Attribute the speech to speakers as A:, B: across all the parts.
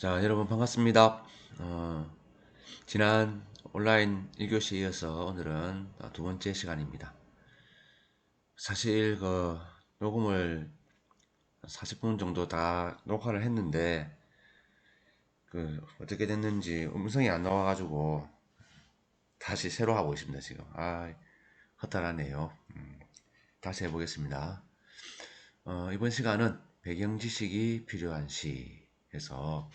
A: 자, 여러분 반갑습니다. 지난 온라인 1교시에 이어서 오늘은 두 번째 시간입니다. 사실 녹음을 40분 정도 다 녹화를 했는데 어떻게 됐는지 음성이 안 나와가지고 다시 새로 하고 있습니다. 지금 허탈하네요. 다시 해보겠습니다. 이번 시간은 배경 지식이 필요한 시에서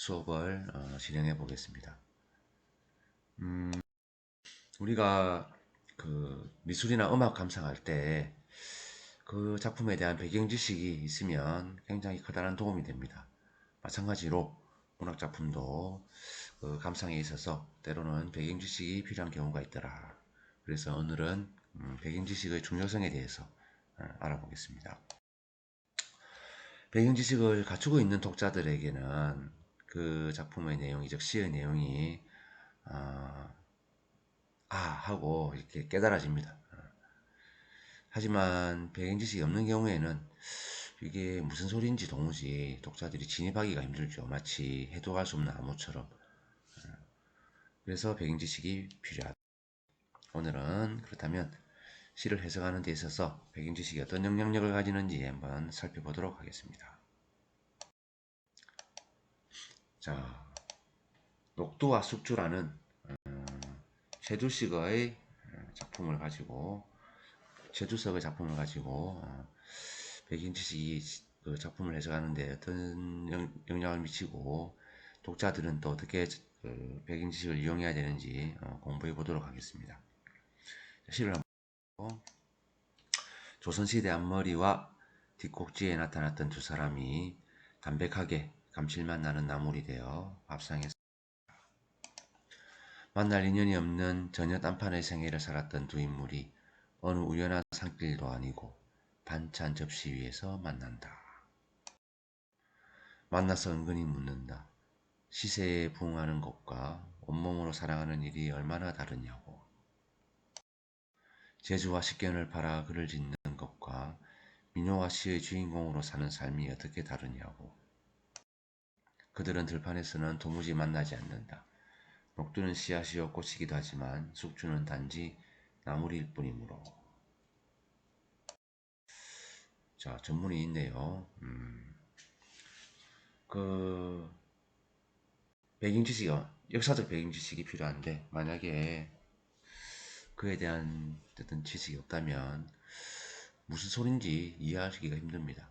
A: 수업을 진행해 보겠습니다. 우리가 미술이나 음악 감상할 때 그 작품에 대한 배경 지식이 있으면 굉장히 커다란 도움이 됩니다. 마찬가지로 문학 작품도 감상에 있어서 때로는 배경 지식이 필요한 경우가 있더라. 그래서 오늘은 배경 지식의 중요성에 대해서 알아보겠습니다. 배경 지식을 갖추고 있는 독자들에게는 그 작품의 내용, 즉 시의 내용이 하고 이렇게 깨달아집니다. 하지만 배경 지식이 없는 경우에는 이게 무슨 소리인지 도무지 독자들이 진입하기가 힘들죠. 마치 해도 갈 수 없는 암호처럼. 그래서 배경 지식이 필요하다. 오늘은 그렇다면 시를 해석하는 데 있어서 배경 지식이 어떤 영향력을 가지는지 한번 살펴보도록 하겠습니다. 자, 녹두와 숙주라는 최주석의 작품을 가지고 배경 지식이 그 작품을 해석하는데 어떤 영향을 미치고 독자들은 또 어떻게 배경 지식을 이용해야 되는지 공부해 보도록 하겠습니다. 시를 한번 보고, 조선시대 앞머리와 뒷꼭지에 나타났던 두 사람이 담백하게 감칠맛 나는 나물이 되어 밥상에서 만날 인연이 없는 전혀 딴판의 생애를 살았던 두 인물이 어느 우연한 산길도 아니고 반찬 접시 위에서 만난다. 만나서 은근히 묻는다. 시세에 부응하는 것과 온몸으로 사랑하는 일이 얼마나 다르냐고. 재주와 식견을 팔아 글을 짓는 것과 민요와 시의 주인공으로 사는 삶이 어떻게 다르냐고. 그들은 들판에서는 도무지 만나지 않는다. 녹두는 씨앗이요 꽃이기도 하지만 숙주는 단지 나무리일 뿐이므로. 자, 전문이 있네요. 그 배경 지식이 역사적 배경 지식이 필요한데 만약에 그에 대한 어떤 지식이 없다면 무슨 소린지 이해하기가 힘듭니다.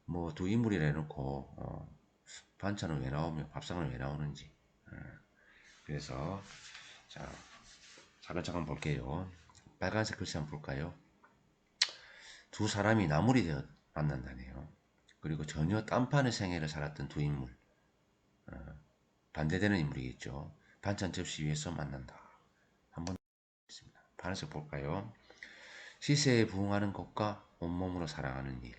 A: 뭐 두 인물이라 해놓고 반찬은 왜 나오며 밥상은 왜 나오는지. 그래서 자, 차근차근 볼게요. 빨간색 글씨 한번 볼까요? 두 사람이 나물이 되어 만난다네요. 그리고 전혀 딴판의 생애를 살았던 두 인물, 반대되는 인물이겠죠. 반찬 접시 위에서 만난다. 한번 보겠습니다. 파란색 볼까요? 시세에 부응하는 것과 온몸으로 사랑하는 일,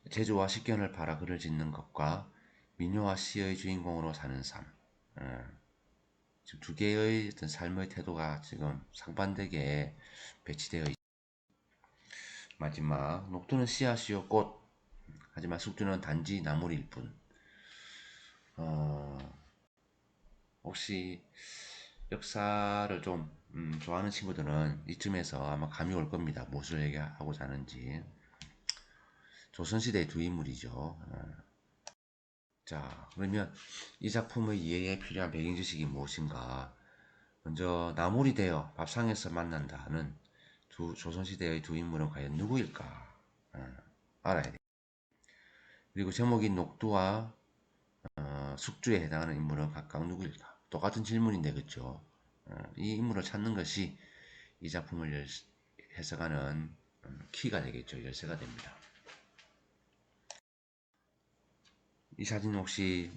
A: 제주와 식견을 팔아 글을 짓는 것과 민요와 시의 주인공으로 사는 삶. 지금 두 개의 어떤 삶의 태도가 지금 상반되게 배치되어 있습니다. 마지막 녹두는 씨앗이요 꽃, 하지만 숙주는 단지 나물일 뿐. 혹시 역사를 좀 좋아하는 친구들은 이쯤에서 아마 감이 올 겁니다. 무엇을 얘기하고자 하는지. 조선시대의 두 인물이죠. 자, 그러면 이 작품의 이해에 필요한 배경 지식이 무엇인가? 먼저 나물이 되어 밥상에서 만난다는 조선시대의 두 인물은 과연 누구일까? 알아야 돼. 그리고 제목인 녹두와 숙주에 해당하는 인물은 각각 누구일까? 똑같은 질문인데 그렇죠? 이 인물을 찾는 것이 이 작품을 해석하는 키가 되겠죠. 열쇠가 됩니다. 이 사진 혹시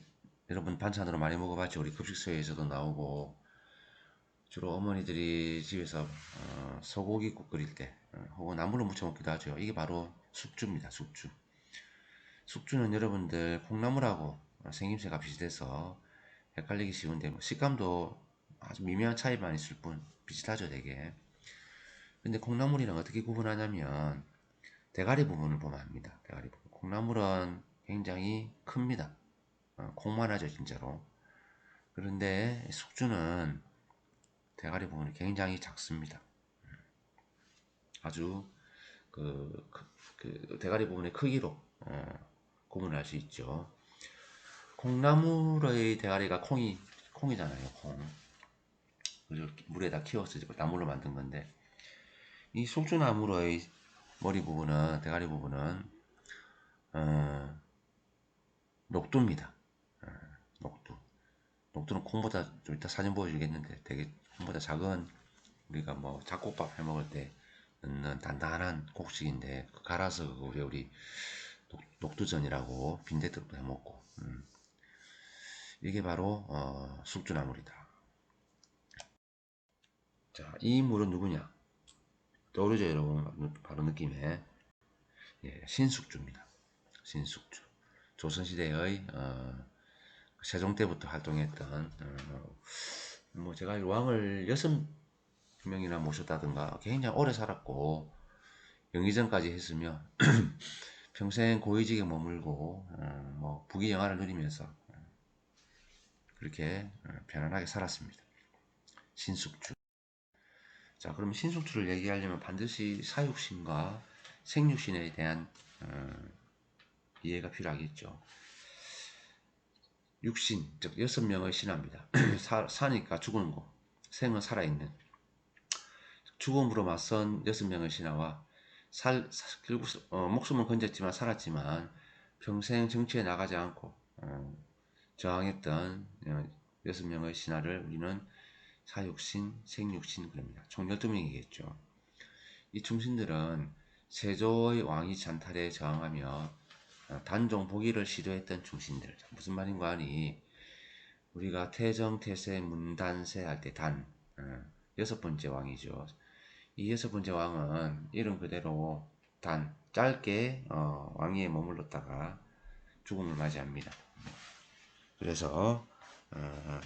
A: 여러분 반찬으로 많이 먹어봤죠? 우리 급식소에서도 나오고 주로 어머니들이 집에서 소고기국 끓일 때 혹은 나물로 무쳐 먹기도 하죠. 이게 바로 숙주입니다. 숙주. 숙주는 여러분들 콩나물하고 생김새가 비슷해서 헷갈리기 쉬운데 식감도 아주 미묘한 차이만 있을 뿐 비슷하죠 되게. 근데 콩나물이랑 어떻게 구분하냐면 대가리 부분을 보면 합니다. 대가리 부분. 콩나물은 굉장히 큽니다. 콩만 하죠 진짜로. 그런데 숙주는 대가리 부분이 굉장히 작습니다. 아주 그 대가리 부분의 크기로 구분할 수 있죠. 콩나물의 대가리가 콩이잖아요. 콩. 그리고 물에다 키워서 나물로 만든 건데 이 숙주나물의 머리 부분은 대가리 부분은 어, 녹두입니다. 녹두. 녹두는 콩보다 좀 이따 사진 보여주겠는데 되게 콩보다 작은 우리가 뭐 잡곡밥 해 먹을 때 넣는 단단한 곡식인데 갈아서 우리 녹두전이라고 빈대떡도 해 먹고 이게 바로 숙주나물이다. 자, 이 물은 누구냐? 떠오르죠 여러분? 바로 느낌에 예, 신숙주입니다. 신숙주. 조선시대의 세종 때부터 활동했던 뭐 제가 왕을 6명이나 모셨다든가 굉장히 오래 살았고 영의정까지 했으며 평생 고위직에 머물고 뭐 부귀영화를 누리면서 그렇게 편안하게 살았습니다. 신숙주. 자, 그럼 신숙주를 얘기하려면 반드시 사육신과 생육신에 대한 이해가 필요하겠죠. 육신, 즉 6명의 신화입니다. 사니까 죽은 거, 생은 살아있는. 죽음으로 맞선 6명의 신하와 결국 목숨을 건졌지만 살았지만 평생 정치에 나가지 않고 저항했던 6명의 신하를 우리는 사육신, 생육신 그럽니다. 총 12명이겠죠. 이 충신들은 세조의 왕위 찬탈에 저항하며 단종 복위를 시도했던 충신들. 무슨 말인가 하니 우리가 태정, 태세, 문단세 할 때 여섯 번째 왕이죠. 이 여섯 번째 왕은 이름 그대로 짧게 왕위에 머물렀다가 죽음을 맞이합니다. 그래서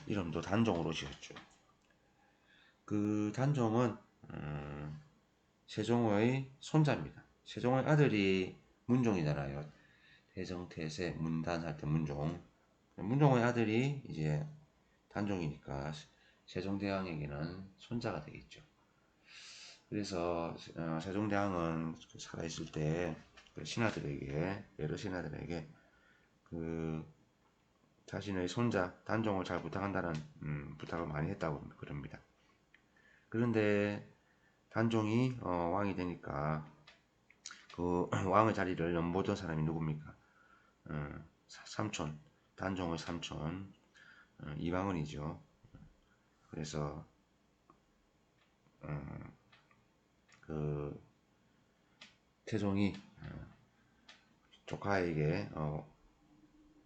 A: 이름도 단종으로 지었죠. 그 단종은 세종의 손자입니다. 세종의 아들이 문종이잖아요. 태정, 태세, 문단 할 때 문종. 문종의 아들이 이제 단종이니까 세종대왕에게는 손자가 되겠죠. 그래서 세종대왕은 살아있을 때 신하들에게 여러 신하들에게 그 자신의 손자 단종을 잘 부탁한다는 부탁을 많이 했다고 그럽니다. 그런데 단종이 왕이 되니까 그 왕의 자리를 넘보던 사람이 누굽니까? 삼촌, 단종의 삼촌 이방원이죠. 그래서 그 태종이 조카에게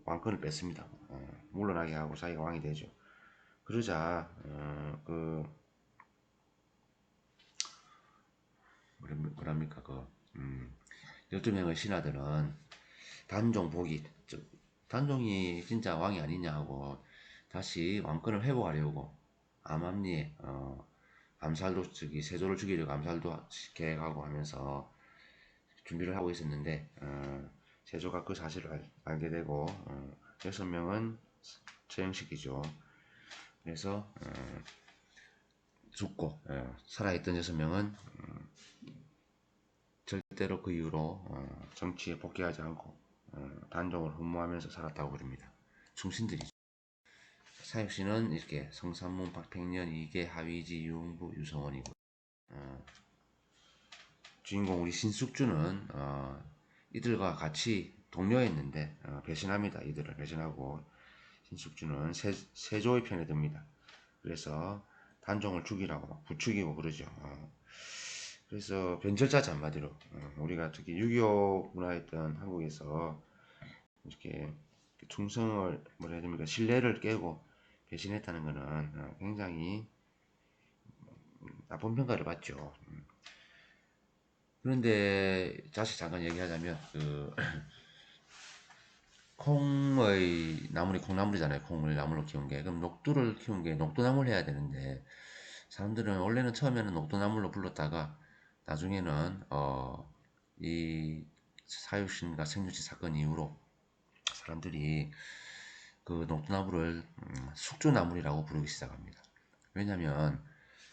A: 왕권을 뺐습니다. 물러나게 하고 자기가 왕이 되죠. 그러자 그 뭐랍니까 12명의 신하들은 단종 복위 즉 단종이 진짜 왕이 아니냐 하고 다시 왕권을 회복하려고 암암리에 암살도 세조를 죽이려고 암살도 계획하고 하면서 준비를 하고 있었는데 세조가 그 사실을 알게 되고 6명은 처형시키죠. 그래서 죽고 살아있던 6명은 절대로 그 이후로 정치에 복귀하지 않고 단종을 흠모하면서 살았다고 그럽니다. 충신들이죠. 사육신은 이렇게 성삼문, 박팽년, 이계, 하위지, 유흥부, 유성원이고 주인공 우리 신숙주는 이들과 같이 동료였는데 배신합니다. 이들을 배신하고 신숙주는 세조의 편에 듭니다. 그래서 단종을 죽이라고 막 부추기고 그러죠. 그래서 변절자지 한마디로 우리가 특히 6.25 문화였던 한국에서 이렇게 충성을 뭐라 해야 됩니까 신뢰를 깨고 배신했다는 것은 굉장히 나쁜 평가를 받죠. 그런데 다시 잠깐 얘기하자면 콩의 나물이 콩나물이잖아요. 콩을 나물로 키운 게. 그럼 녹두를 키운 게 녹두나물 해야 되는데 사람들은 원래는 처음에는 녹두나물로 불렀다가 나중에는 이 사육신과 생육신 사건 이후로 사람들이 그 녹두나무를 숙주나물이라고 부르기 시작합니다. 왜냐면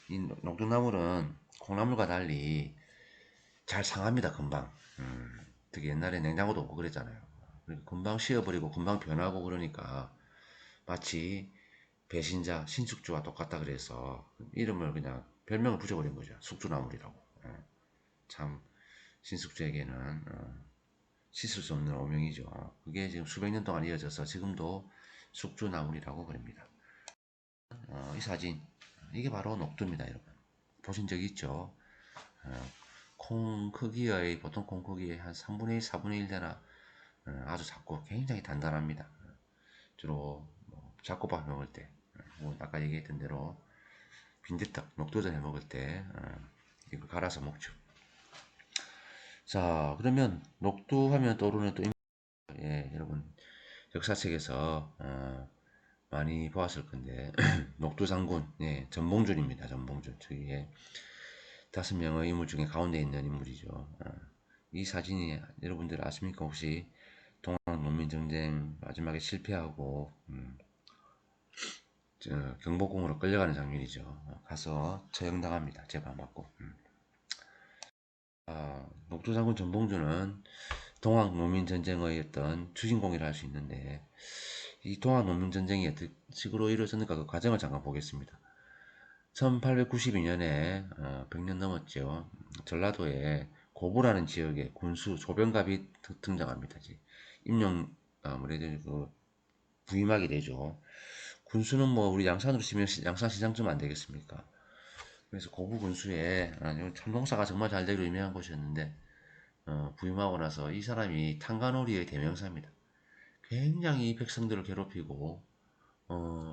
A: 이 녹두나물은 콩나물과 달리 잘 상합니다. 금방. 특히 옛날에 냉장고도 없고 그랬잖아요. 금방 식어버리고 금방 변하고 그러니까 마치 배신자 신숙주와 똑같다 그래서 이름을 그냥 별명을 붙여버린 거죠. 숙주나물이라고. 참 신숙주에게는 씻을 수 없는 오명이죠. 그게 지금 수백 년 동안 이어져서 지금도 숙주나물이라고 그럽니다. 이 사진 이게 바로 녹두입니다. 여러분 보신 적 있죠? 콩 크기의 보통 콩 크기의 한 3분의 1, 4분의 1 되나 아주 작고 굉장히 단단합니다. 주로 잡곡밥 먹을 때, 아까 얘기했던 대로 빈대떡, 녹두전 해 먹을 때 이거 갈아서 먹죠. 자, 그러면 녹두 하면 떠오르는 또 예, 여러분 역사책에서 많이 보았을 건데 녹두 장군, 예, 전봉준입니다. 전봉준. 저기에 5명의 인물 중에 가운데 있는 인물이죠. 이 사진이 여러분들 아십니까? 혹시 동학농민전쟁 마지막에 실패하고 경복궁으로 끌려가는 장면이죠. 가서 처형당합니다. 재판받고. 녹두 장군 전봉준은 동학농민전쟁의 어떤 주인공이라 할 수 있는데 이 동학농민전쟁이 어떤 식으로 이루어졌는가 그 과정을 잠깐 보겠습니다. 1892년에 100년 넘었죠. 전라도에 고부라는 지역에 군수 조병갑이 등장합니다. 임용 아무래도 그 부임하게 되죠. 군수는 뭐 우리 양산으로 치면 양산시장쯤 안 되겠습니까? 그래서 고부 군수에 참동사가 정말 잘 되기로 유명한 곳이었는데 부임하고 나서 이 사람이 탄간오리의 대명사입니다. 굉장히 백성들을 괴롭히고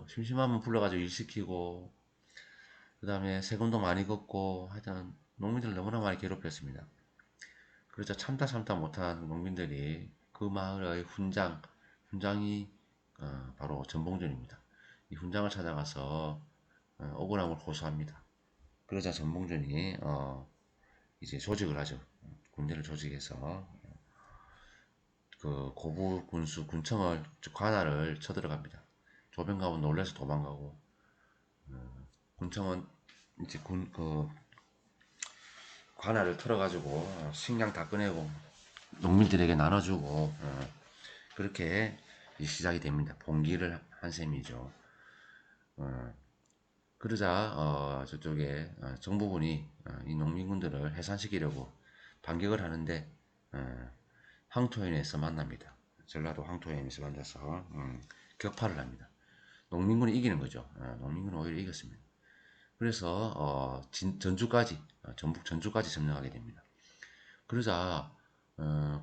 A: 심심하면 불러가지고 일 시키고 그 다음에 세금도 많이 걷고 하여튼 농민들을 너무나 많이 괴롭혔습니다. 그래서 참다 못한 농민들이 그 마을의 훈장이 바로 전봉준입니다. 이 훈장을 찾아가서 억울함을 호소합니다. 그러자 전봉준이 이제 조직을 하죠. 군대를 조직해서 그 고부 군수 군청을 관할을 쳐들어갑니다. 조병갑은 놀라서 도망가고 군청은 이제 그 관할을 털어가지고 식량 다 꺼내고 농민들에게 나눠주고 그렇게 시작이 됩니다. 봉기를 한 셈이죠. 그러자 저쪽에 정부군이 이 농민군들을 해산시키려고 반격을 하는데 황토현에서 만납니다. 전라도 황토현에서 만나서 격파를 합니다. 농민군이 이기는 거죠. 농민군은 오히려 이겼습니다. 그래서 전주까지 전북 전주까지 점령하게 됩니다. 그러자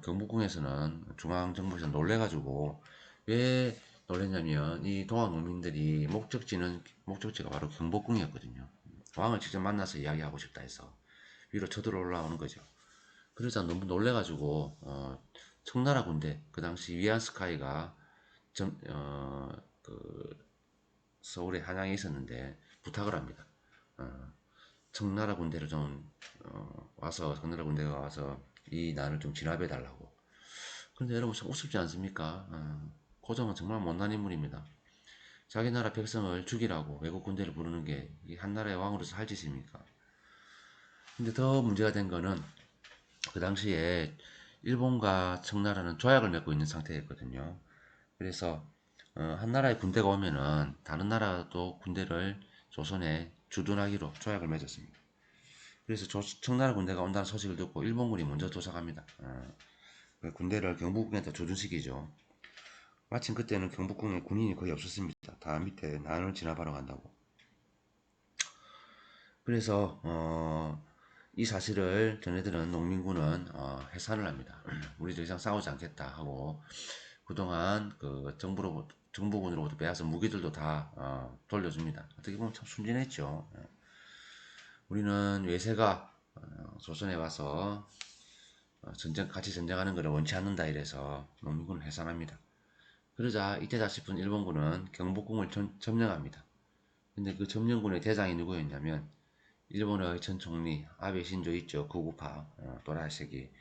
A: 경복궁에서는 중앙정부에서 놀래가지고 왜 놀랬냐면 이 동학 농민들이 목적지가 바로 경복궁이었거든요. 왕을 직접 만나서 이야기하고 싶다 해서 위로 쳐들어 올라오는 거죠. 그러자 너무 놀래가지고 청나라 군대 그 당시 위안스카이가 그 서울에 한양에 있었는데 부탁을 합니다. 청나라 군대를 좀 와서 청나라 군대가 와서 이 난을 좀 진압해 달라고. 그런데 여러분 참 우습지 않습니까? 고종은 정말 못난 인물입니다. 자기 나라 백성을 죽이라고 외국 군대를 부르는 게 한 나라의 왕으로서 할 짓입니까? 근데 더 문제가 된 거는 그 당시에 일본과 청나라는 조약을 맺고 있는 상태였거든요. 그래서 한 나라의 군대가 오면은 다른 나라도 군대를 조선에 주둔하기로 조약을 맺었습니다. 그래서 청나라 군대가 온다는 소식을 듣고 일본군이 먼저 도착합니다. 그 군대를 경복궁에다 조준시키죠. 마침 그때는 경복궁에 군인이 거의 없었습니다. 다 밑에 난을 진압하러 간다고. 그래서 이 사실을 전해들은 농민군은 해산을 합니다. 우리 더 이상 싸우지 않겠다 하고 그동안 그 정부군으로부터 빼앗은 무기들도 다 돌려줍니다. 어떻게 보면 참 순진했죠. 우리는 외세가 조선에 와서 같이 전쟁하는 것을 원치 않는다 이래서 농민군을 해산합니다. 그러자 이때다 싶은 일본군은 경복궁을 점령합니다. 근데 그 점령군의 대장이 누구였냐면 일본의 전 총리 아베 신조 있죠. 구구파 도라이세기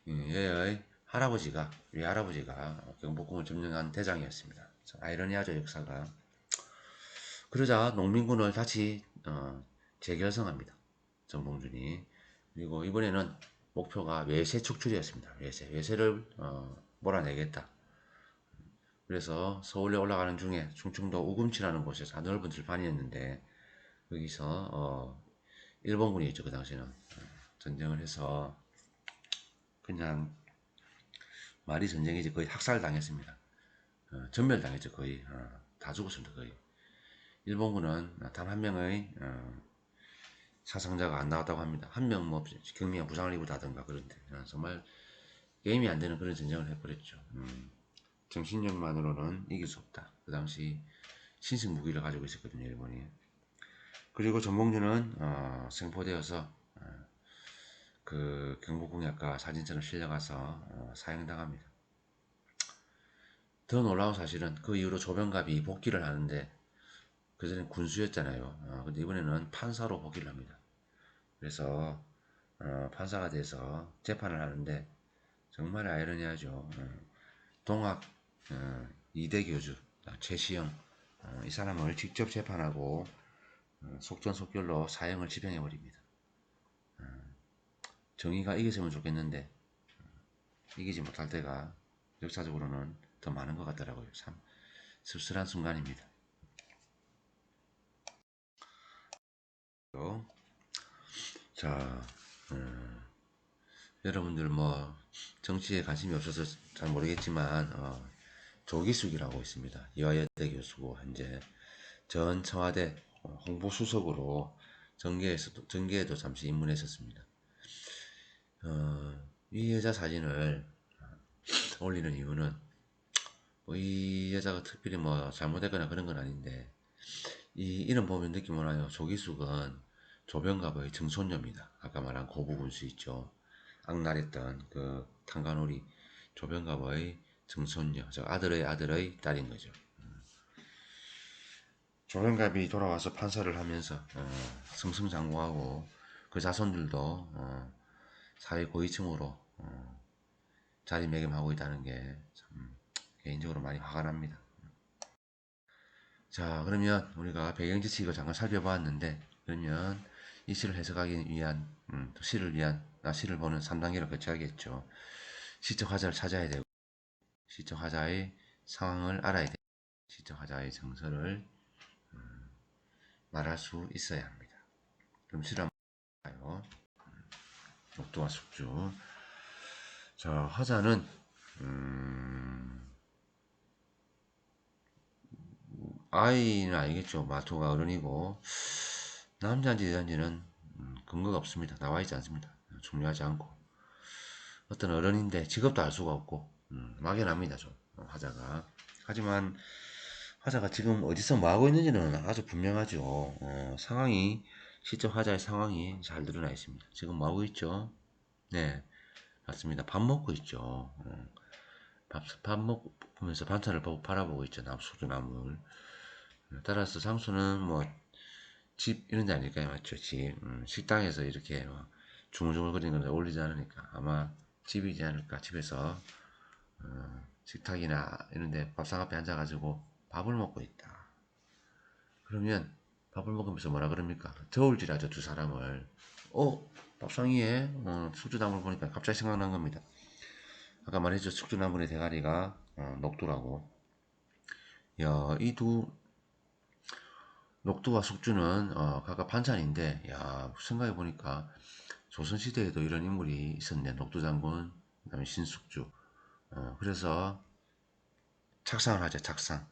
A: 얘의 외할아버지가 경복궁을 점령한 대장이었습니다. 참 아이러니하죠, 역사가. 그러자 농민군을 다시 재결성합니다. 정봉준이. 그리고 이번에는 목표가 외세 축출이었습니다. 외세를 몰아내겠다. 그래서 서울에 올라가는 중에 충청도 우금치라는 곳에서 넓은 들판이었는데 여기서 일본군이 있죠. 그 당시에는 전쟁을 해서 그냥 말이 전쟁이지 거의 학살당했습니다. 전멸당했죠. 거의 다 죽었습니다. 거의. 일본군은 단 한 명의 사상자가 안 나왔다고 합니다. 한 명 뭐 경미한 부상을 입었다든가 그런데 정말 게임이 안 되는 그런 전쟁을 해버렸죠. 정신력만으로는 이길 수 없다. 그 당시 신식 무기를 가지고 있었거든요, 일본이. 그리고 전봉준은 생포되어서 그 경복궁역과 사진처럼 실려가서 사형당합니다. 더 놀라운 사실은 그 이후로 조병갑이 복귀를 하는데 그전엔 군수였잖아요. 근데 이번에는 판사로 복귀를 합니다. 그래서 판사가 돼서 재판을 하는데 정말 아이러니하죠. 동학 2대 교주 최시영 이 사람을 직접 재판하고 속전속결로 사형을 집행해버립니다. 정의가 이겼으면 좋겠는데 이기지 못할 때가 역사적으로는 더 많은 것 같더라고요. 참 씁쓸한 순간입니다. 자, 여러분들 뭐 정치에 관심이 없어서 잘 모르겠지만 조기숙이라고 있습니다. 이화여대 교수고 현재 전 청와대 홍보수석으로 정계에도 잠시 입문했었습니다. 이 여자 사진을 올리는 이유는 이 여자가 특별히 뭐 잘못했거나 그런 건 아닌데 이 이름 보면 느낌 오나요? 조기숙은 조병갑의 증손녀입니다. 아까 말한 고부군수 있죠. 악랄했던 그 탄간오리 조병갑의 증손녀, 저 아들의 딸인 거죠. 조병갑이 돌아와서 판사를 하면서 승승장구하고 그 자손들도 사회 고위층으로 자리매김하고 있다는 게 참 개인적으로 많이 화가 납니다. 자, 그러면 우리가 배경지식을 잠깐 살펴보았는데 그러면 이 시를 해석하기 위한 또 시를 위한 시를 보는 3단계를 거쳐야겠죠. 시적 화자를 찾아야 되고 시적 화자의 상황을 알아야 되고 시적 화자의 정서를 말할 수 있어야 합니다. 그럼 시를 한번 볼까요? 녹두와 숙주. 자, 화자는 아이는 알겠죠. 마토가 어른이고 남자인지 여자인지는 근거가 없습니다. 나와 있지 않습니다. 중요하지 않고 어떤 어른인데 직업도 알 수가 없고 막연합니다. 좀 화자가. 하지만 화자가 지금 어디서 뭐 하고 있는지는 아주 분명하죠. 상황이 시적 화자의 상황이 잘 드러나 있습니다. 지금 뭐 하고 있죠? 네, 맞습니다. 밥 먹고 있죠. 밥 먹으면서 반찬을 보고 바라보고 있죠. 소주나물. 따라서 상수는 뭐 집 이런 데 아닐까요? 맞죠? 집. 식당에서 이렇게 막 중얼중얼거리는 걸 올리지 않으니까 아마 집이지 않을까. 집에서 식탁이나 이런 데 밥상 앞에 앉아가지고 밥을 먹고 있다. 그러면 밥을 먹으면서 뭐라 그럽니까? 저울질하죠, 두 사람을. 밥상 위에 숙주나물 보니까 갑자기 생각난 겁니다. 아까 말했죠, 숙주나물의 대가리가 녹두라고. 야, 이 두 녹두와 숙주는 각각 반찬인데, 야, 생각해보니까 조선시대에도 이런 인물이 있었네. 녹두장군, 그 다음에 신숙주. 그래서 착상을 하죠, 착상.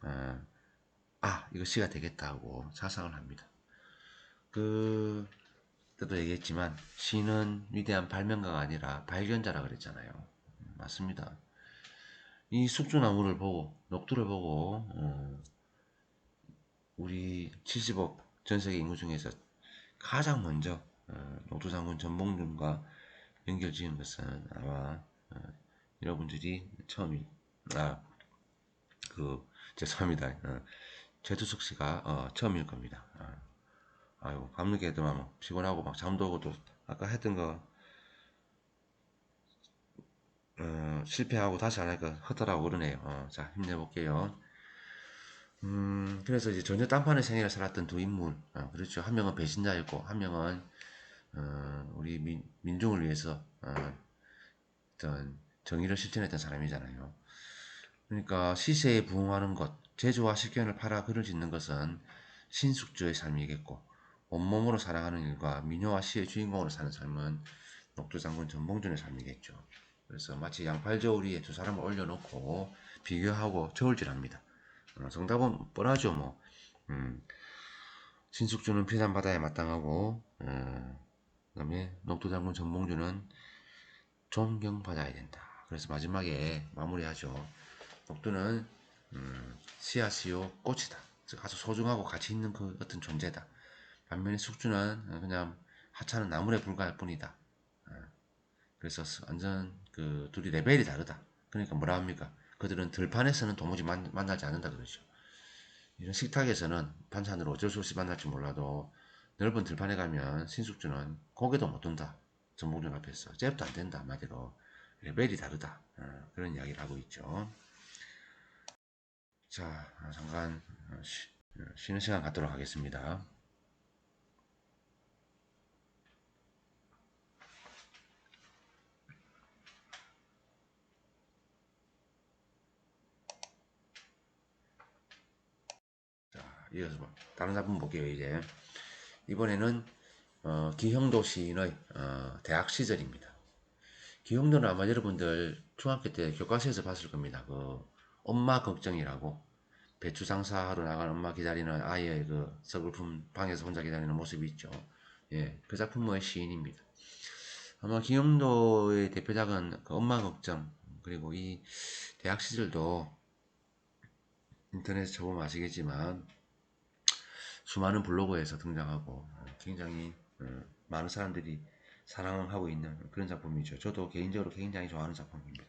A: 이거 시가 되겠다 하고 착상을 합니다. 그때도 얘기했지만 시는 위대한 발명가가 아니라 발견자라 그랬잖아요. 맞습니다. 이 숙주나무를 보고 녹두를 보고 우리 70억 전 세계 인구 중에서 가장 먼저 녹두장군 전봉준과 연결 지은 것은 아마 여러분들이 처음이 죄송합니다. 최두석 씨가 처음일 겁니다. 아이고 밤늦게도 막 피곤하고 막 잠도 오고 또 아까 했던 거 실패하고 다시 하니까 허더라고 그러네요. 자 힘내볼게요. 그래서 이제 전혀 딴판의 생애를 살았던 두 인물, 그렇죠. 한 명은 배신자였고, 한 명은, 우리 민중을 위해서, 어떤 정의를 실천했던 사람이잖아요. 그러니까 시세에 부응하는 것, 제주와 식견을 팔아 글을 짓는 것은 신숙주의 삶이겠고, 온몸으로 사랑하는 일과 민요와 시의 주인공으로 사는 삶은 녹두장군 전봉준의 삶이겠죠. 그래서 마치 양팔저울 위에 두 사람을 올려놓고 비교하고 저울질합니다. 정답은 뻔하죠, 뭐. 음, 신숙주는 피난바다에 마땅하고, 그다음에 녹두장군 전봉준은 존경받아야 된다. 그래서 마지막에 마무리하죠. 녹두는 씨앗이요 꽃이다. 즉 아주 소중하고 가치 있는 그 어떤 존재다. 반면에 숙주는 그냥 하찮은 나물에 불과할 뿐이다. 그래서 완전 그 둘이 레벨이 다르다. 그러니까 뭐라 합니까? 그들은 들판에서는 도무지 만나지 않는다 그러죠. 이런 식탁에서는 반찬으로 어쩔 수 없이 만날지 몰라도 넓은 들판에 가면 신숙주는 고개도 못 든다. 전봉준 앞에서 잽도 안 된다. 한마디로 레벨이 다르다. 그런 이야기를 하고 있죠. 자, 잠깐 쉬는 시간 갖도록 하겠습니다. 자, 이어서 다른 작품 볼게요. 이제 이번에는 기형도 시인의 대학 시절입니다. 기형도는 아마 여러분들 중학교 때 교과서에서 봤을 겁니다. 그 엄마 걱정이라고 배추 장사하러 나간 엄마 기다리는 아이의 그 서글픈 방에서 혼자 기다리는 모습이 있죠. 예, 그 작품의 시인입니다. 아마 기영도의 대표작은 그 엄마 걱정, 그리고 이 대학 시절도 인터넷에 쳐보면 아시겠지만 수많은 블로그에서 등장하고 굉장히 많은 사람들이 사랑하고 있는 그런 작품이죠. 저도 개인적으로 굉장히 좋아하는 작품입니다.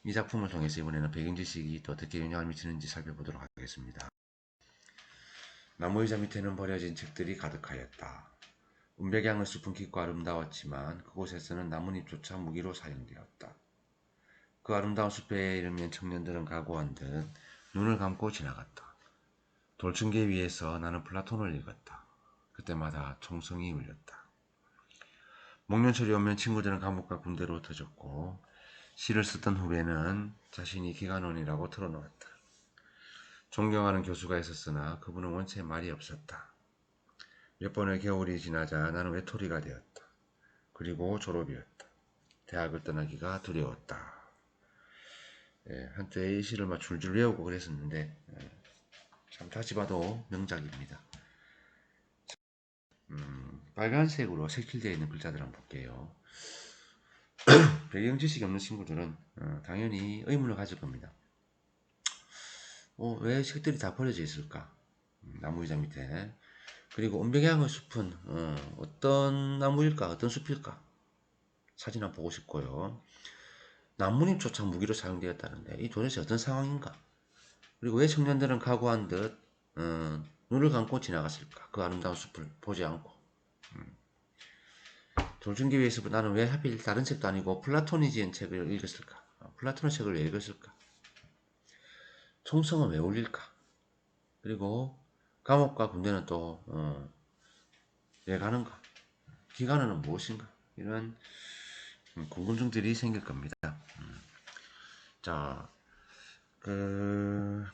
A: 이 작품을 통해서 이번에는 백인지식이 또 어떻게 영향을 미치는지 살펴보도록 하겠습니다. 나무의자 밑에는 버려진 책들이 가득하였다. 은백양의 숲은 깊고 아름다웠지만 그곳에서는 나뭇잎조차 무기로 사용되었다. 그 아름다운 숲에 이르면 청년들은 각오한 듯 눈을 감고 지나갔다. 돌층계 위에서 나는 플라톤을 읽었다. 그때마다 총성이 울렸다. 목련철이 오면 친구들은 감옥과 군대로 흩어졌고 시를 쓰던 후배는 자신이 기관원이라고 털어놓았다. 존경하는 교수가 있었으나 그분은 원체 말이 없었다. 몇 번의 겨울이 지나자 나는 외톨이가 되었다. 그리고 졸업이었다. 대학을 떠나기가 두려웠다. 예, 한때 이 시를 막 줄줄 외우고 그랬었는데 참 다시 봐도 명작입니다. 빨간색으로 색칠되어 있는 글자들 한번 볼게요. 배경 지식이 없는 친구들은 당연히 의문을 가질 겁니다. 왜 색들이 다 버려져 있을까? 나무 의자 밑에. 그리고 은백양의 숲은 어떤 나무일까? 어떤 숲일까? 사진 한번 보고 싶고요. 나뭇잎조차 무기로 사용되었다는데 이 도대체 어떤 상황인가? 그리고 왜 청년들은 각오한 듯 눈을 감고 지나갔을까? 그 아름다운 숲을 보지 않고. 돌준기 위해서 나는 왜 하필 다른 책도 아니고 플라톤이 지은 책을 읽었을까? 플라톤의 책을 왜 읽었을까? 총성은 왜 울릴까? 그리고 감옥과 군대는 또 왜 가는가? 기관은 무엇인가? 이런 궁금증들이 생길 겁니다. 자, 그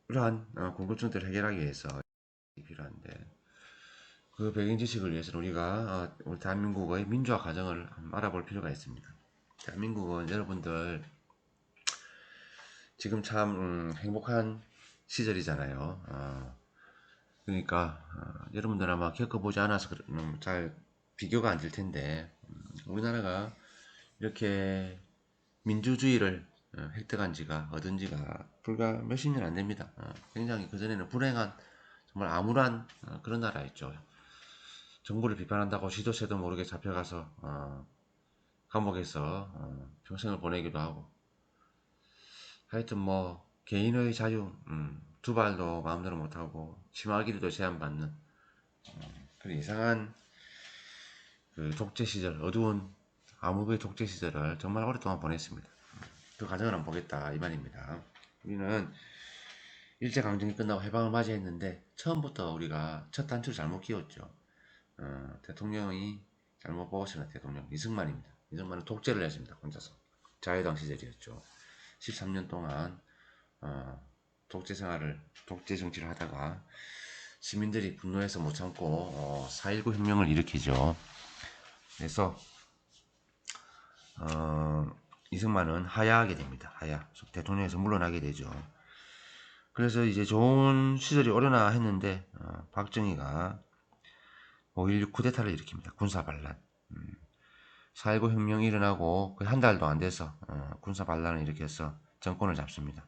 A: 이러한 궁금증들을 해결하기 위해서 필요한데 그 배경 지식을 위해서는 우리가 우리 대한민국의 민주화 과정을 알아볼 필요가 있습니다. 대한민국은 여러분들 지금 참 행복한 시절이잖아요. 그러니까 여러분들 아마 겪어보지 않아서 잘 비교가 안 될 텐데 우리나라가 이렇게 민주주의를 획득한 지가 얻은 지가 불과 몇십 년 안 됩니다. 굉장히 그전에는 불행한 정말 암울한 그런 나라였죠. 정부를 비판한다고 시도 새도 모르게 잡혀가서 감옥에서 평생을 보내기도 하고 하여튼 뭐 개인의 자유 두 발도 마음대로 못하고 치마 길이도 제한받는 그런 이상한 그 독재 시절 어두운 암흑의 독재 시절을 정말 오랫동안 보냈습니다. 그 과정을 한번 보겠다 이 말입니다. 우리는 일제강점기 끝나고 해방을 맞이했는데 처음부터 우리가 첫 단추를 잘못 끼웠죠. 대통령이 잘못 뽑았습니다. 대통령 이승만입니다. 이승만은 독재를 했습니다. 혼자서. 자유당 시절이었죠. 13년 동안 독재 생활을, 독재 정치를 하다가 시민들이 분노해서 못 참고 4.19 혁명을 일으키죠. 그래서 이승만은 하야하게 됩니다. 하야. 대통령에서 물러나게 되죠. 그래서 이제 좋은 시절이 오려나 했는데 박정희가 5.16 쿠데타를 일으킵니다. 군사반란. 4.19 혁명이 일어나고 거의 한 달도 안 돼서 군사반란을 일으켜서 정권을 잡습니다.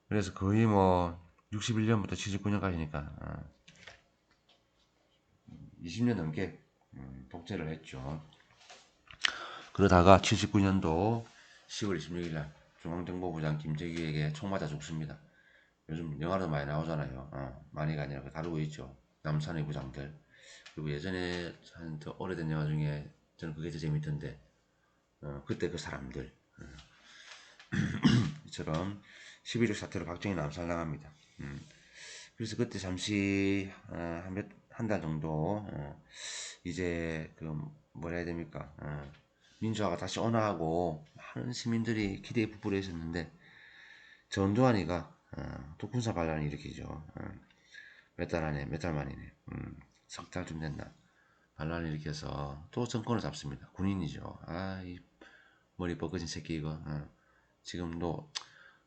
A: 그래서 거의 뭐 61년부터 79년까지니까 20년 넘게 독재를 했죠. 그러다가 79년도 10월 26일 날 중앙정보부장 김재규에게 총 맞아 죽습니다. 요즘 영화도 많이 나오잖아요. 많이가 아니라 다루고 있죠. 남산의 부장들. 그리고 예전에 한 더 오래된 영화 중에 저는 그게 더 재밌던데 그때 그 사람들 이처럼 11.6 사태로 박정희 남살당합니다. 그래서 그때 잠시 한 달 정도 이제 그 뭐라 해야 됩니까? 민주화가 다시 온화하고 많은 시민들이 기대에 부풀어 있었는데 전두환이가 또 군사 반란을 일으키죠. 몇 달 만이네. 석 달쯤 됐나. 반란을 일으켜서 또 정권을 잡습니다. 군인이죠. 이 머리 뻗어진 새끼 이거. 지금도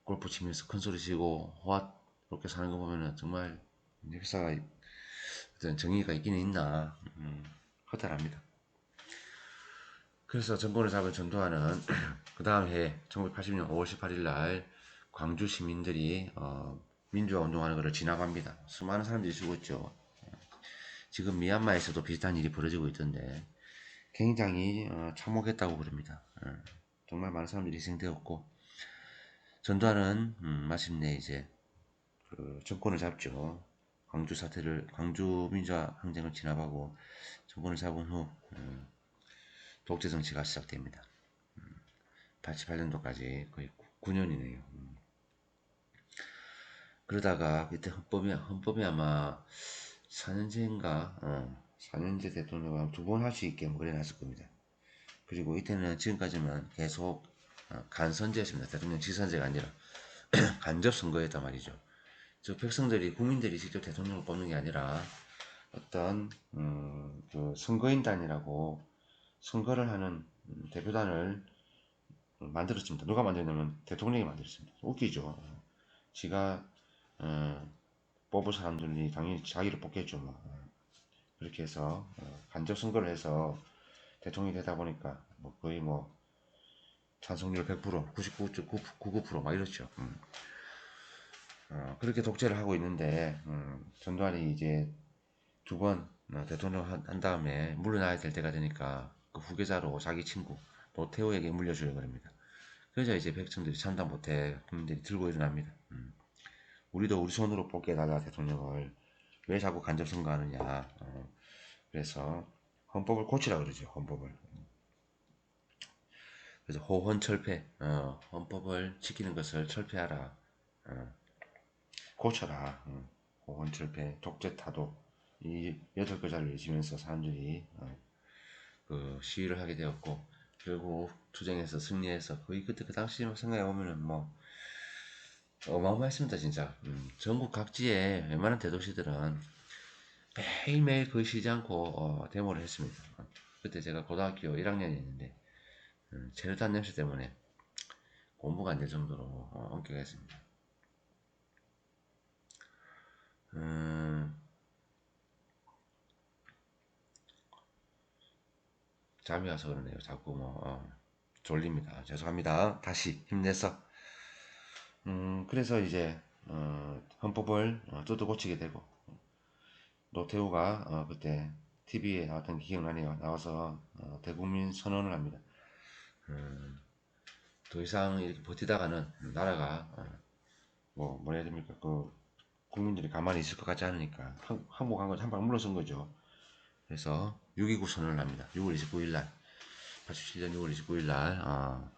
A: 골프 치면서 큰 소리 치고 호화롭게 사는 거 보면은 정말 역사가 어떤 정의가 있기는 있나 허탈합니다. 그래서 정권을 잡은 전두환은 그 다음 해 1980년 5월 18일 날 광주 시민들이 민주화 운동하는 것을 진압합니다. 수많은 사람들이 죽었죠. 지금 미얀마에서도 비슷한 일이 벌어지고 있던데 굉장히 참혹했다고 그럽니다. 정말 많은 사람들이 희생되었고 전두환은 마침내 이제 그 정권을 잡죠. 광주 민주화 항쟁을 진압하고 정권을 잡은 후 독재 정치가 시작됩니다. 88년도까지 거의 9년이네요. 그러다가 그때 헌법이 아마 4년제인가 4년제 대통령을 두 번 할 수 있게 뭐 그래놨을 겁니다. 그리고 이때는 지금까지만 계속 간선제였습니다. 대통령 지선제가 아니라 간접 선거였단 말이죠. 즉 백성들이 국민들이 직접 대통령을 뽑는 게 아니라 어떤 그 선거인단이라고 선거를 하는 대표단을 만들었습니다. 누가 만들냐면 대통령이 만들었습니다. 웃기죠. 지가 뽑은 사람들이 당연히 자기를 뽑겠죠. 뭐. 그렇게 해서 간접 선거를 해서 대통령이 되다 보니까 뭐 거의 뭐 찬성률 100%, 99.99%막 이렇죠. 그렇게 독재를 하고 있는데 전두환이 이제 두 번 대통령 한 다음에 물러나야 될 때가 되니까 그 후계자로 자기 친구 노태우에게 물려주려고 합니다. 그래서 이제 백성들이 참다 못해 국민들이 들고 일어납니다. 우리도 우리 손으로 뽑게 해달라 대통령을 왜 자꾸 간접 선거하느냐. 그래서 헌법을 고치라 그러죠. 헌법을. 그래서 호헌철폐, 헌법을 지키는 것을 철폐하라, 고쳐라, 호헌철폐, 독재타도 이 8글자를 외치면서 사람들이 그 시위를 하게 되었고 결국 투쟁에서 승리해서 거의 그때 그 당시 생각해 보면은 뭐 어마어마했습니다 진짜. 전국 각지에 웬만한 대도시들은 매일매일 거의 쉬지 않고 데모를 했습니다. 그때 제가 고등학교 1학년이었는데 체류탄 냄새 때문에 공부가 안 될 정도로 엄격했습니다. 잠이 와서 그러네요. 자꾸 뭐 졸립니다. 죄송합니다. 다시 힘내서. 그래서 이제 헌법을 뜯어 고치게 되고 노태우가 그때 TV에 나왔던 게 기억나네요. 나와서 대국민 선언을 합니다. 더 이상 이렇게 버티다가는 나라가 뭐 뭐라 해야 됩니까? 그 국민들이 가만히 있을 것 같지 않으니까 항복한 건 한 방 물러선 거죠. 그래서 6.29 선언을 합니다. 6월 29일 날 87년 6월 29일 날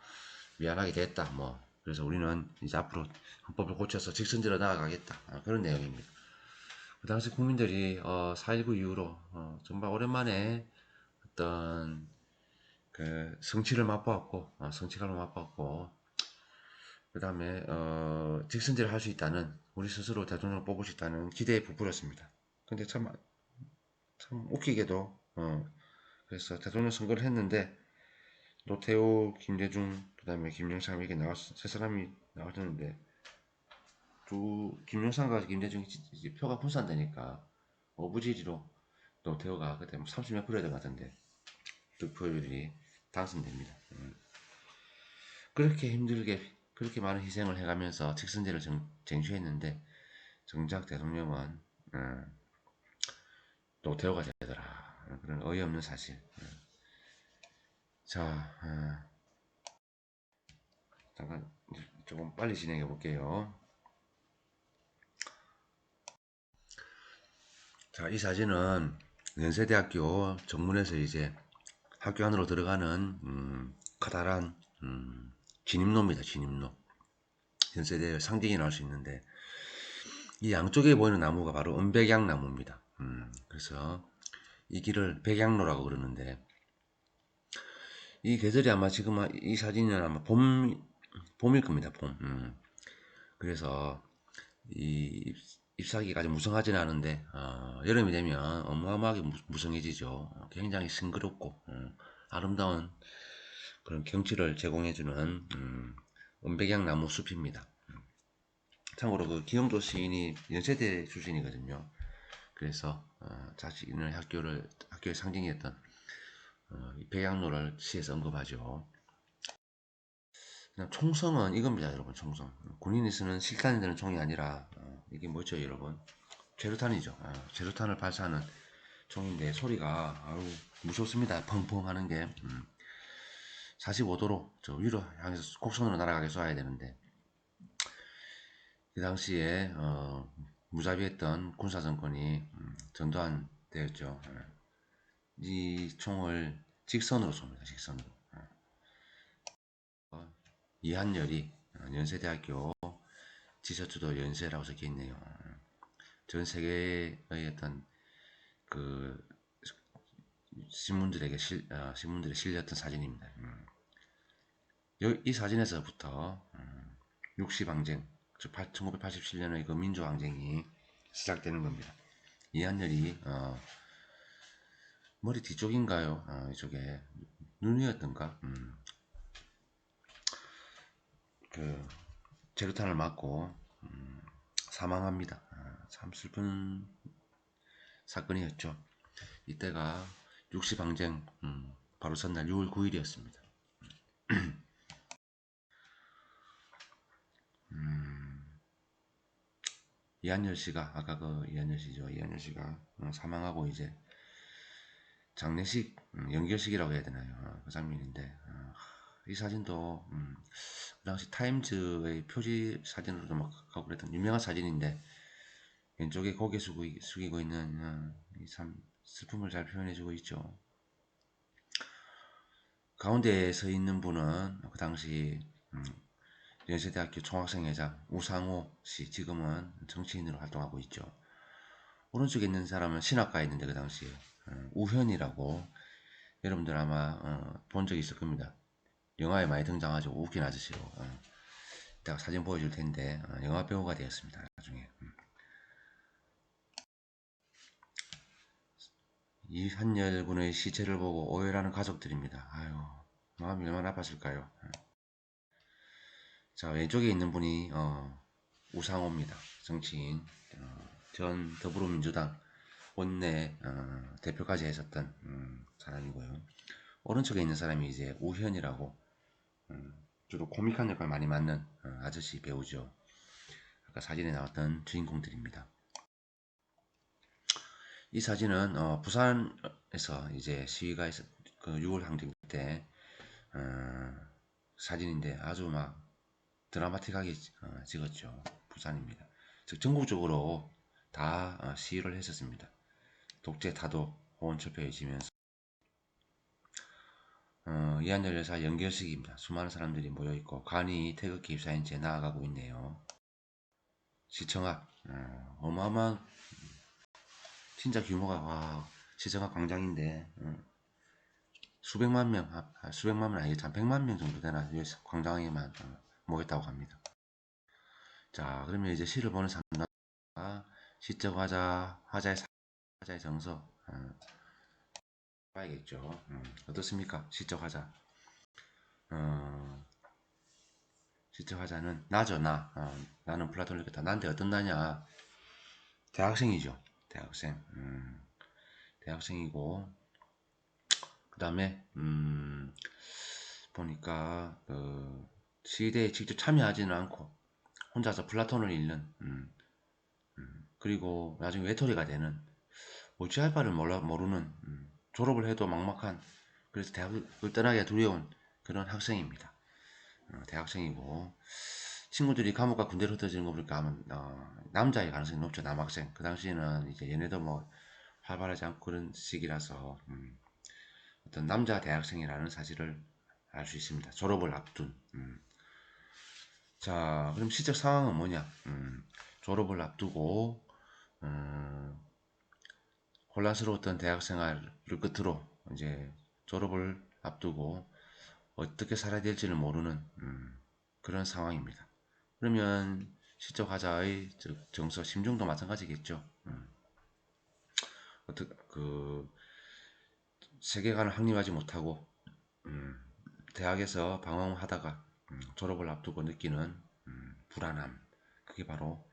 A: 미안하게 됐다. 뭐 그래서 우리는 이제 앞으로 헌법을 고쳐서 직선제로 나아가겠다. 그런 내용입니다. 그 당시 국민들이 4.19 이후로 정말 오랜만에 어떤 그 성취를 맛보았고 성취감을 맛보았고 그 다음에 직선제를 할 수 있다는 우리 스스로 대통령을 뽑을 수 있다는 기대에 부풀었습니다. 근데 참 웃기게도 그래서 대통령 선거를 했는데 노태우, 김대중, 그 다음에 김영삼 이렇게 세 사람이 나왔었는데 김영삼과 김대중이 표가 분산되니까 어부지리로 노태우가 그때 30몇 프로였던 것 같은데 득표율이 당선됩니다. 그렇게 힘들게 그렇게 많은 희생을 해가면서 직선제를 쟁취했는데 정작 대통령은 노태우가 되더라. 그런 어이없는 사실. 자, 잠깐 조금 빨리 진행해 볼게요. 자, 이 사진은 연세대학교 정문에서 이제 학교 안으로 들어가는 커다란 진입로입니다. 진입로. 연세대의 상징이 나올 수 있는데 이 양쪽에 보이는 나무가 바로 은백양 나무입니다. 그래서 이 길을 백양로라고 그러는데 이 계절이 아마 지금 이 사진은 아마 봄일 겁니다. 봄. 그래서 이 잎사귀가 아주 무성하지는 않은데 여름이 되면 어마어마하게 무성해지죠. 굉장히 싱그럽고 아름다운 그런 경치를 제공해주는 은백양 나무 숲입니다. 참고로 그 기영도 시인이 연세대 출신이거든요. 그래서 자신의 학교의 상징이었던 백양로를 시에서 언급하죠. 그냥 총성은 이겁니다, 여러분. 총성. 군인이 쓰는 실탄이 되는 총이 아니라 이게 뭐죠, 여러분? 최루탄이죠. 최루탄을 발사하는 총인데 소리가 아유 무섭습니다. 펑펑 하는 게 45도로 저 위로 향해서 곡선으로 날아가게 쏴야 되는데 그 당시에 무자비했던 군사정권이 전두환 되었죠. 이 총을 직선으로 쏩니다. 직선으로. 이한열이 연세대학교 지셔츠도 연세라고 적혀 있네요. 전 세계의 어떤 그 신문들에 실렸던 사진입니다. 이 사진에서부터 육시방쟁, 1987년의 그 민주항쟁이 시작되는 겁니다. 이한열이 머리 뒤쪽인가요? 이쪽에 눈이었던가? 그 제루탄을 맞고 사망합니다. 참 슬픈 사건이었죠. 이때가 육시방쟁 바로 전날 6월 9일이었습니다. 이한열 씨가 아까 그 이한열 씨죠. 이한열 씨가 사망하고 이제 장례식 연결식이라고 해야 되나요? 그 장면인데 이 사진도 그 당시 타임즈의 표지 사진으로도 막 하고 그랬던 유명한 사진인데 왼쪽에 고개 숙이고 있는 이 참 슬픔을 잘 표현해주고 있죠. 가운데에 서 있는 분은 그 당시 연세대학교 총학생회장 우상호 씨, 지금은 정치인으로 활동하고 있죠. 오른쪽에 있는 사람은 신학과에 있는데 그 당시에 우현이라고 여러분들 아마 본 적이 있을 겁니다. 영화에 많이 등장하죠. 웃긴 아저씨로. 이따가 사진 보여줄 텐데 영화 배우가 되었습니다. 나중에. 이한열 군의 시체를 보고 오열하는 가족들입니다. 아유, 마음이 얼마나 아팠을까요? 자, 왼쪽에 있는 분이 우상호입니다. 정치인. 전 더불어민주당 원내 대표까지 했었던 사람이고요. 오른쪽에 있는 사람이 이제 우현이라고 주로 코믹한 역할 많이 맡는 아저씨 배우죠. 아까 사진에 나왔던 주인공들입니다. 이 사진은 부산에서 이제 시위가 있었 그 6월 항쟁 때 사진인데 아주 막 드라마틱하게 찍었죠. 부산입니다. 즉 전국적으로 다 시위를 했었습니다. 독재 타도 호언철폐해지면서 이한열여사 연결식입니다. 수많은 사람들이 모여있고 간이 태극기 입사인 채 나아가고 있네요. 시청 앞 어마어마한 진짜 규모가 와 시청 앞 광장인데 수백만 명, 수백만 명 아니겠죠. 한 100만 명 정도 되나 광장에만 모였다고 합니다. 자, 그러면 이제 시를 보는 사람과 시적 화자의 정서 봐야겠죠. 어떻습니까? 시적 화자. 시적 화자는 나죠, 나. 나는 플라톤을 읽었다. 나한테 어떤 나냐? 대학생이죠. 대학생. 대학생이고 그 다음에 보니까 시대에 직접 참여하지는 않고 혼자서 플라톤을 읽는 그리고 나중에 외톨이가 되는 어찌할 바를 모르는 졸업을 해도 막막한 그래서 대학을 떠나기가 두려운 그런 학생입니다. 대학생이고 친구들이 감옥과 군대로 흩어지는 거 보니까 아마 남자일 가능성이 높죠. 남학생. 그 당시에는 이제 얘네도 뭐 활발하지 않고 그런 시기라서 어떤 남자 대학생이라는 사실을 알 수 있습니다. 졸업을 앞둔. 자, 그럼 시적 상황은 뭐냐? 졸업을 앞두고 혼란스러웠던 대학 생활을 끝으로 이제 졸업을 앞두고 어떻게 살아야 될지를 모르는 그런 상황입니다. 그러면 시적 화자의 정서, 심정도 마찬가지겠죠. 어떻게 그 세계관을 확립하지 못하고 대학에서 방황하다가 졸업을 앞두고 느끼는 불안함, 그게 바로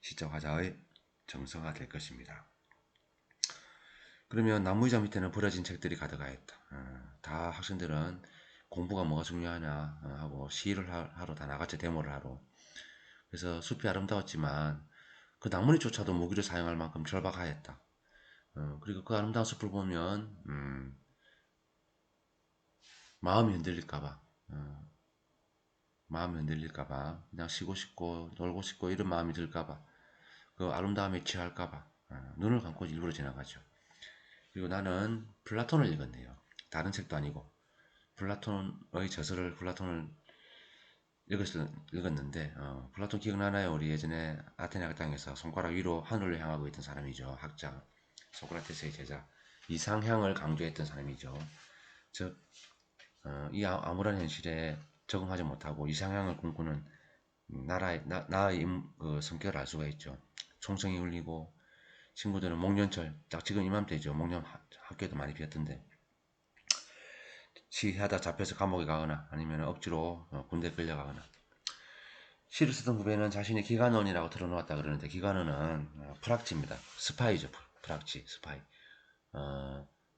A: 시적 화자의 정서가 될 것입니다. 그러면 나무의자 밑에는 버려진 책들이 가득하 있다. 다 학생들은 공부가 뭐가 중요하냐 하고 시위를 하러 다 나갔죠. 데모를 하러. 그래서 숲이 아름다웠지만 그 나뭇잎조차도 무기를 사용할 만큼 절박하였다. 그리고 그 아름다운 숲을 보면 마음이 흔들릴까봐 마음이 흔들릴까봐 그냥 쉬고 싶고 놀고 싶고 이런 마음이 들까봐 그 아름다움에 취할까봐 눈을 감고 일부러 지나가죠. 그리고 나는 플라톤을 읽었네요. 다른 책도 아니고 플라톤의 저서를 플라톤을 읽었는데 플라톤 기억나나요? 우리 예전에 아테네 학당에서 손가락 위로 하늘을 향하고 있던 사람이죠. 학자 소크라테스의 제자 이상향을 강조했던 사람이죠. 즉 이 암울한 현실에 적응하지 못하고 이상향을 꿈꾸는 나의 그 성격을 알 수가 있죠. 총성이 울리고 친구들은 목련철 딱 지금 이맘때죠. 목련 학교도 많이 비었던데 시하다 잡혀서 감옥에 가거나 아니면 억지로 군대 끌려가거나 시를 쓰던 후배는 자신이 기관원이라고 틀어놓았다 그러는데 기관원은 프락치입니다. 스파이죠. 프락치 스파이.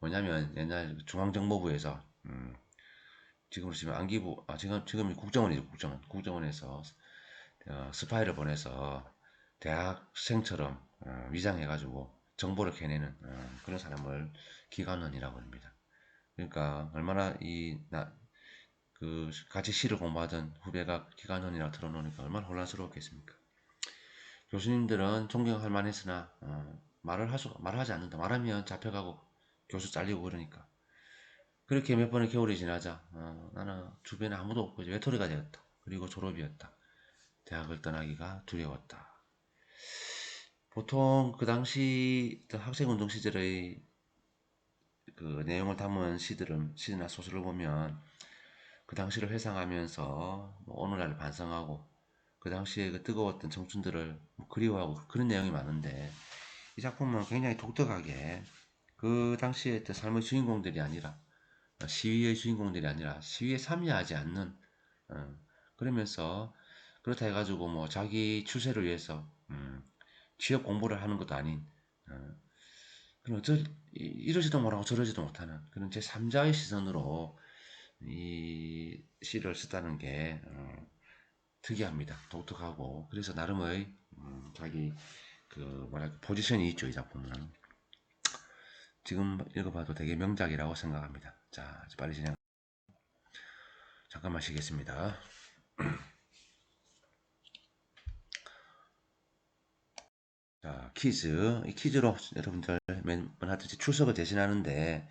A: 뭐냐면 옛날 중앙정보부에서 지금으로 치면 안기부 지금이 국정원이죠. 국정원에서 스파이를 보내서 대학생처럼 위장해가지고 정보를 캐내는 그런 사람을 기관원이라고 합니다. 그러니까 얼마나 그 같이 시를 공부하던 후배가 기관원이라고 틀어놓으니까 얼마나 혼란스러웠겠습니까? 교수님들은 존경할 만했으나 말하지 않는다. 말하면 잡혀가고 교수 잘리고 그러니까 그렇게 몇 번의 겨울이 지나자 나는 주변에 아무도 없고 외톨이가 되었다. 그리고 졸업이었다. 대학을 떠나기가 두려웠다. 보통 그 당시 학생운동 시절의 그 내용을 담은 시나 소설을 보면 그 당시를 회상하면서 뭐 오늘날을 반성하고 그 당시에 그 뜨거웠던 청춘들을 뭐 그리워하고 그런 내용이 많은데 이 작품은 굉장히 독특하게 그 당시에 삶의 주인공들이 아니라 시위의 주인공들이 아니라 시위에 참여하지 않는 그러면서 그렇다 해가지고 뭐 자기 추세를 위해서 취업 공부를 하는 것도 아닌 그런 이러지도 못하고 저러지도 못하는 그런 제3자의 시선으로 이 시를 썼다는 게 특이합니다. 독특하고 그래서 나름의 자기 그 뭐랄까 포지션이 있죠. 이 작품은 지금 읽어봐도 되게 명작이라고 생각합니다. 자, 빨리 진행. 잠깐만 쉬겠습니다. 자, 퀴즈. 이 퀴즈로 여러분들 매번 하듯이 출석을 대신하는데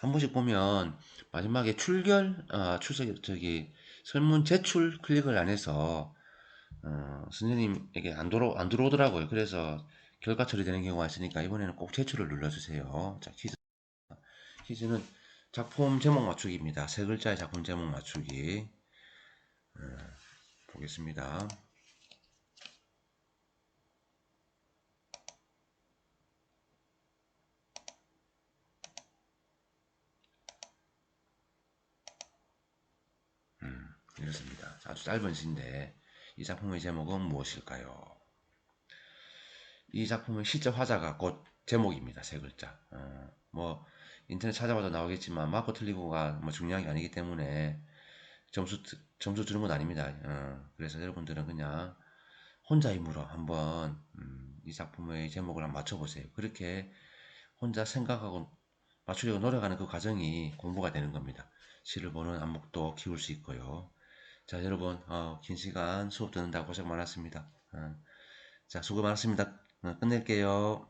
A: 한 번씩 보면 마지막에 출결, 설문 제출 클릭을 안 해서 선생님에게 안 들어오더라고요. 그래서 결과 처리되는 경우가 있으니까 이번에는 꼭 제출을 눌러주세요. 자, 퀴즈는 작품 제목 맞추기입니다. 세 글자의 작품 제목 맞추기. 보겠습니다. 이렇습니다. 아주 짧은 시인데 이 작품의 제목은 무엇일까요? 이 작품의 시적 화자가 곧 제목입니다. 세 글자. 뭐 인터넷 찾아봐도 나오겠지만 맞고 틀리고가 뭐 중요한 게 아니기 때문에 점수 주는 건 아닙니다. 그래서 여러분들은 그냥 혼자 힘으로 한번 이 작품의 제목을 한번 맞춰보세요. 그렇게 혼자 생각하고 맞추려고 노력하는 그 과정이 공부가 되는 겁니다. 시를 보는 안목도 키울 수 있고요. 자, 여러분, 긴 시간 수업 듣는다 고생 많았습니다. 자, 수고 많았습니다. 끝낼게요.